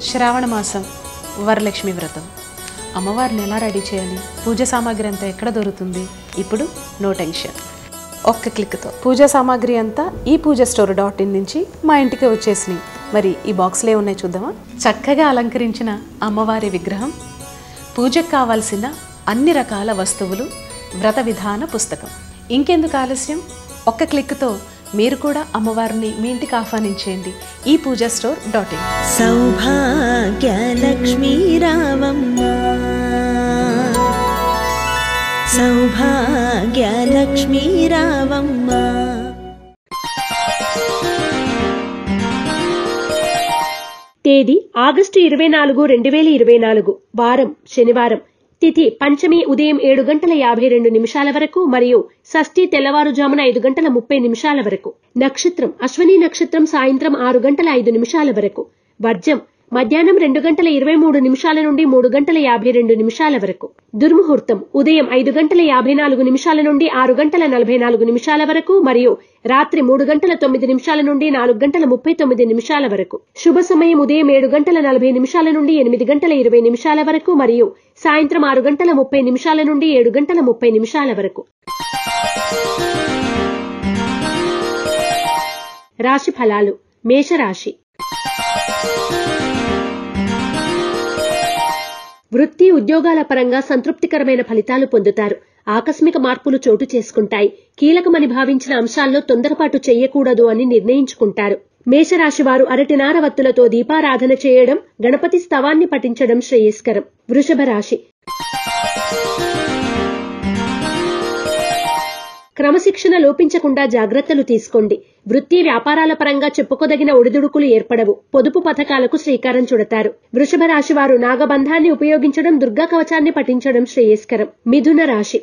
శ్రావణ మాసం వరలక్ష్మి వ్రతం. అమ్మవారిని ఎలా రెడీ చేయాలి, పూజ సామాగ్రి అంతా ఎక్కడ దొరుకుతుంది? ఇప్పుడు నో టెన్షన్, ఒక్క క్లిక్తో పూజా సామాగ్రి అంతా ఈ పూజాస్టోర్.in నుంచి మా ఇంటికి వచ్చేసినాయి. మరి ఈ బాక్స్లో ఉన్నాయి చూద్దామా? చక్కగా అలంకరించిన అమ్మవారి విగ్రహం, పూజకు కావాల్సిన అన్ని రకాల వస్తువులు, వ్రత విధాన పుస్తకం. ఇంకెందుకు ఆలస్యం, ఒక్క క్లిక్తో మీరు కూడా అమ్మవారిని మీ ఇంటికి ఆహ్వానించేయండి ఈ పూజాస్టోర్.in. సౌభాగ్యలక్ష్మీ రావమ్మ, సౌభాగ్యలక్ష్మీ రావమ్మ. తేదీ ఆగస్టు 24, 2024, వారం శనివారం. తిథి పంచమి ఉదయం 7:52 వరకు మరియు షష్ఠి తెల్లవారుజామున 5:30 వరకు. నక్షత్రం అశ్విని నక్షత్రం సాయంత్రం 6:05 వరకు. వర్జం మధ్యాహ్నం 2:23 నుండి 3:52 వరకు. దుర్ముహూర్తం ఉదయం 5:54 నుండి 6:44 వరకు మరియు రాత్రి 3:09 నుండి 4:39 వరకు. శుభ సమయం ఉదయం 7:40 నుండి 8:20 వరకు మరియు సాయంత్రం 6:30 నుండి 7:30 వరకు. రాశి ఫలాలు. మేషరాశి. వృత్తి ఉద్యోగాల పరంగా సంతృప్తికరమైన ఫలితాలు పొందుతారు. ఆకస్మిక మార్పులు చోటు చేసుకుంటాయి. కీలకమని భావించిన అంశాల్లో తొందరపాటు చెయ్యకూడదు అని నిర్ణయించుకుంటారు. మేషరాశి వారు అరటినార వత్తులతో దీపారాధన చేయడం, గణపతి స్తవాన్ని పఠించడం శ్రేయస్కరం. వృషభ రాశి. క్రమశిక్షణ లోపించకుండా జాగ్రత్తలు తీసుకోండి. వృత్తి వ్యాపారాల పరంగా చెప్పుకోదగిన ఒడిదుడుకులు ఏర్పడవు. పొదుపు పథకాలకు శ్రీకారం చుడతారు. వృషభ రాశి వారు నాగబంధాన్ని ఉపయోగించడం, దుర్గా కవచాన్ని పఠించడం శ్రేయస్కరం. మిథున రాశి.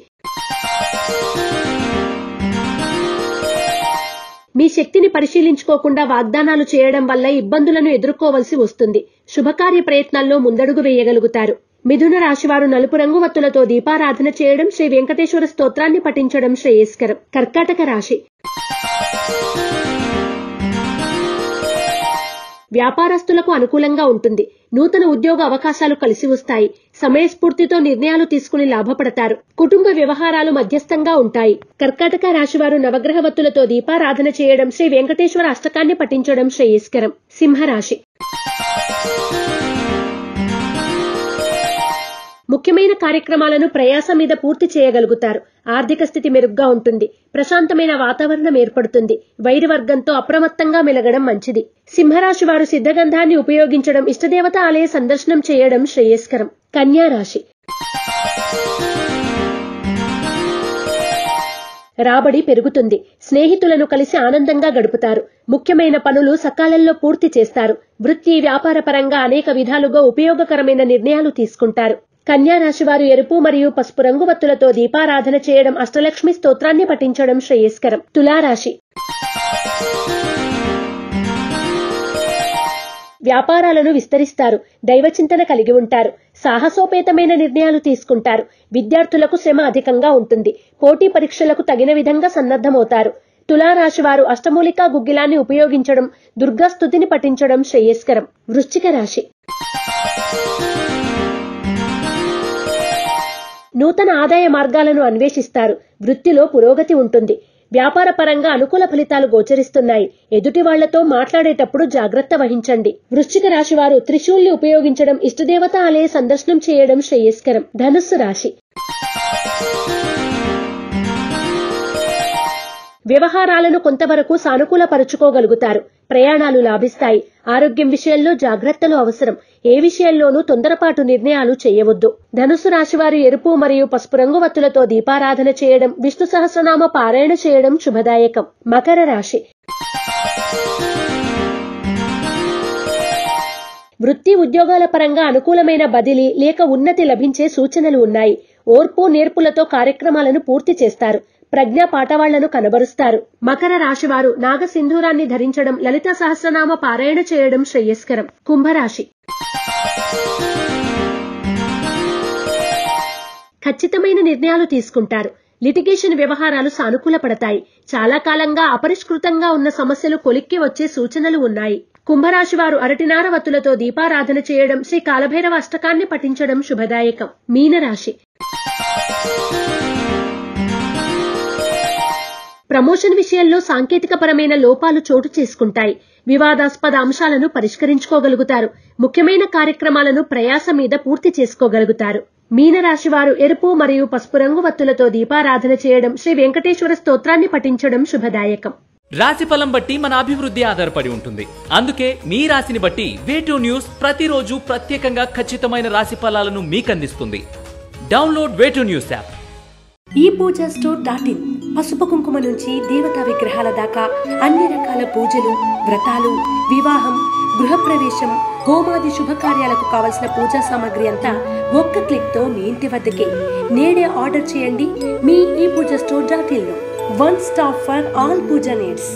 మీ శక్తిని పరిశీలించుకోకుండా వాగ్దానాలు చేయడం వల్ల ఇబ్బందులను ఎదుర్కోవలసి వస్తుంది. శుభకార్య ప్రయత్నాల్లో ముందడుగు వేయగలుగుతారు. మిథున రాశివారు నలుపు రంగు వత్తులతో దీపారాధన చేయడం, శ్రీ వెంకటేశ్వర స్తోత్రాన్ని పఠించడం శ్రేయస్కరం. కర్కాటక రాశి. వ్యాపారస్తులకు అనుకూలంగా ఉంటుంది. నూతన ఉద్యోగ అవకాశాలు కలిసి వస్తాయి. సమయస్ఫూర్తితో నిర్ణయాలు తీసుకుని లాభపడతారు. కుటుంబ వ్యవహారాలు మధ్యస్థంగా ఉంటాయి. కర్కాటక రాశివారు నవగ్రహ వత్తులతో దీపారాధన చేయడం, శ్రీ వెంకటేశ్వర అష్టకాన్ని పఠించడం శ్రేయస్కరం. సింహరాశి. ముఖ్యమైన కార్యక్రమాలను ప్రయాస మీద పూర్తి చేయగలుగుతారు. ఆర్థిక స్థితి మెరుగ్గా ఉంటుంది. ప్రశాంతమైన వాతావరణం ఏర్పడుతుంది. వైరివర్గంతో అప్రమత్తంగా మెలగడం మంచిది. సింహరాశి వారు సిద్ధగంధాన్ని ఉపయోగించడం, ఇష్టదేవత ఆలయ సందర్శనం చేయడం శ్రేయస్కరం. కన్యా రాశి. రాబడి పెరుగుతుంది. స్నేహితులను కలిసి ఆనందంగా గడుపుతారు. ముఖ్యమైన పనులు సకాలంలో పూర్తి చేస్తారు. వృత్తి వ్యాపార పరంగా అనేక విధాలుగా ఉపయోగకరమైన నిర్ణయాలు తీసుకుంటారు. కన్యా రాశి వారు ఎరుపు మరియు పసుపు రంగు వత్తులతో దీపారాధన చేయడం, అష్టలక్ష్మి స్తోత్రాన్ని పఠించడం శ్రేయస్కరం. తులారాశి. వ్యాపారాలను విస్తరిస్తారు. దైవచింతన కలిగి ఉంటారు. సాహసోపేతమైన నిర్ణయాలు తీసుకుంటారు. విద్యార్థులకు శ్రమ అధికంగా ఉంటుంది. పోటీ పరీక్షలకు తగిన విధంగా సన్నద్ధమవుతారు. తులారాశి వారు అష్టమూలికా గుగ్గిలాన్ని ఉపయోగించడం, దుర్గా స్తుతిని పఠించడం శ్రేయస్కరం. వృశ్చిక రాశి. నూతన ఆదాయ మార్గాలను అన్వేషిస్తారు. వృత్తిలో పురోగతి ఉంటుంది. వ్యాపార పరంగా అనుకూల ఫలితాలు గోచరిస్తున్నాయి. ఎదుటి వాళ్లతో మాట్లాడేటప్పుడు జాగ్రత్త వహించండి. వృశ్చిక రాశి వారు త్రిశూల్ని ఉపయోగించడం, ఇష్టదేవత ఆలయ సందర్శనం చేయడం శ్రేయస్కరం. ధనుస్సు రాశి. వ్యవహారాలను కొంతవరకు సానుకూలపరుచుకోగలుగుతారు. ప్రయాణాలు లాభిస్తాయి. ఆరోగ్యం విషయంలో జాగ్రత్తలు అవసరం. ఏ విషయంలోనూ తొందరపాటు నిర్ణయాలు చేయవద్దు. ధనుసు రాశివారు ఎరుపు మరియు పసుపు రంగు వత్తులతో దీపారాధన చేయడం, విష్ణు సహస్రనామ పారాయణ చేయడం శుభదాయకం. మకర రాశి. వృత్తి ఉద్యోగాల పరంగా అనుకూలమైన బదిలీ లేక ఉన్నతి లభించే సూచనలు ఉన్నాయి. ఓర్పు నేర్పులతో కార్యక్రమాలను పూర్తి చేస్తారు. ప్రజ్ఞా పాఠవాళ్లను కనబరుస్తారు. మకర రాశివారు నాగ సింధూరాన్ని ధరించడం, లలిత సహస్రనామ పారాయణ చేయడం శ్రేయస్కరం. కుంభరాశి. ఖచ్చితమైన నిర్ణయాలు తీసుకుంటారు. లిటిగేషన్ వ్యవహారాలు సానుకూలపడతాయి. చాలా కాలంగా అపరిష్కృతంగా ఉన్న సమస్యలు కొలిక్కి వచ్చే సూచనలు ఉన్నాయి. కుంభరాశి వారు అరటినార వత్తులతో దీపారాధన చేయడం, శ్రీ కాలభైరవ అష్టకాన్ని పఠించడం శుభదాయకం. మీనరాశి. ప్రమోషన్ విషయంలో సాంకేతికపరమైన లోపాలు చోటు చేసుకుంటాయి. వివాదాస్పద అంశాలను పరిష్కరించుకోగలుగుతారు. ముఖ్యమైన కార్యక్రమాలను ప్రయాస మీద పూర్తి చేసుకోగలుగుతారు. మీనరాశి వారు ఎరుపు మరియు పసుపు రంగు వత్తులతో దీపారాధన చేయడం, శ్రీ వెంకటేశ్వర స్తోత్రాన్ని పఠించడం శుభదాయకం. రాశి ఫలం బట్టి మన అభివృద్ధి ఆధారపడి ఉంటుంది. అందుకే మీ రాశిని బట్టి వే2 న్యూస్ ప్రతిరోజు ప్రత్యేకంగా ఖచ్చితమైన రాశి ఫలాలను మీకు అందిస్తుంది. Download వే2 news app. ePoojaStore.in పసుపు కుంకుమ నుంచి దేవతా విగ్రహాల దాకా అన్ని రకాల పూజలు, వ్రతాలు, వివాహం, గృహప్రవేశం, హోమాది శుభకార్యాలకు కావలసిన పూజా సామాగ్రి అంతా ఒక్క క్లిక్ తో మీ ఇంటి వద్దకే. నేడే ఆర్డర్ చేయండి మీ ePoojaStore.in లో. One stop for all puja needs.